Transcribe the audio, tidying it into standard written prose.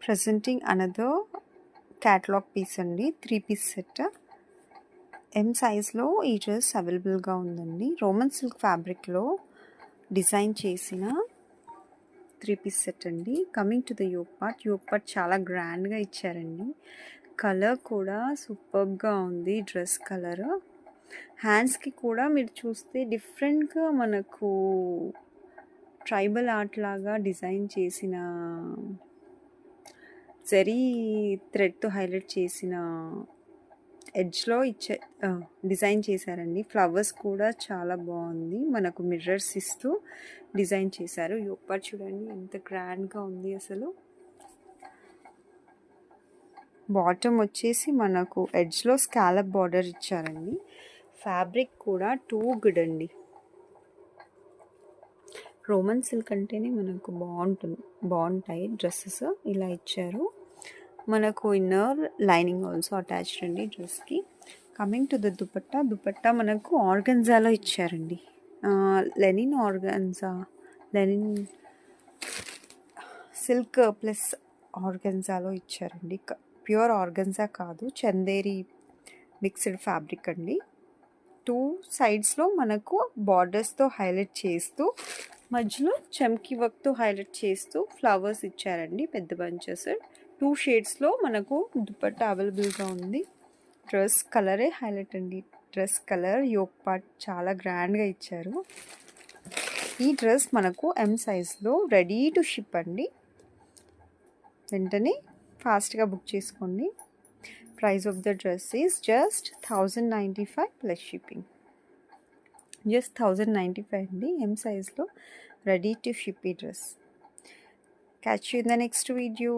Presenting another catalog piece అండి, 3-piece set. ఎం సైజ్లో ఈ డ్రెస్ అవైలబుల్గా ఉందండి. రోమన్ సిల్క్ ఫ్యాబ్రిక్లో డిజైన్ చేసిన 3-piece సెట్ అండి. Coming to the yoke part చాలా గ్రాండ్గా ఇచ్చారండి. కలర్ కూడా సూపర్గా ఉంది. డ్రెస్ కలర్ హ్యాండ్స్కి కూడా మీరు చూస్తే డిఫరెంట్గా మనకు ట్రైబల్ ఆర్ట్ లాగా డిజైన్ చేసిన జరీ థ్రెడ్తో హైలైట్ చేసిన ఎడ్జ్లో డిజైన్ చేశారండి. ఫ్లవర్స్ కూడా చాలా బాగుంది. మనకు మిర్రర్స్ ఇస్తూ డిజైన్ చేశారు. యోక్ పార్ట్ చూడండి ఎంత గ్రాండ్గా ఉంది అసలు. బాటమ్ వచ్చేసి మనకు ఎడ్జ్లో స్కాలప్ బార్డర్ ఇచ్చారండి. ఫ్యాబ్రిక్ కూడా టూ గుడ్ అండి. రోమన్ సిల్క్ అంటేనే మనకు బాగుంటాయి డ్రెస్సెస్. ఇలా ఇచ్చారు. మనకు ఇన్నర్ లైనింగ్ ఆల్సో అటాచ్డ్ అండి డ్రెస్కి. కమింగ్ టు ద దుపట్టా మనకు ఆర్గన్జాలో ఇచ్చారండి. లెనిన్ సిల్క్ ప్లస్ ఆర్గన్జాలో ఇచ్చారండి. ప్యూర్ ఆర్గన్జా కాదు, చందేరి మిక్స్డ్ ఫ్యాబ్రిక్ అండి. 2 సైడ్స్లో మనకు బార్డర్స్తో హైలైట్ చేస్తూ మధ్యలో చమ్కీ వర్క్తో హైలైట్ చేస్తూ ఫ్లవర్స్ ఇచ్చారండి, పెద్ద బంచెస్. 2 షేడ్స్లో మనకు దుపట్టా అవైలబుల్గా ఉంది. డ్రెస్ కలరే హైలైట్ అండి. డ్రెస్ కలర్ యోక్ పార్ట్ చాలా గ్రాండ్గా ఇచ్చారు. ఈ డ్రెస్ మనకు ఎం సైజ్లో రెడీ టు షిప్ అండి. వెంటనే ఫాస్ట్గా బుక్ చేసుకోండి. Price of the dress is just 1095 plus shipping. Just 1095 అండి. ఎం సైజ్లో రెడీ టు షిప్ ఈ dress. Catch you in the next video.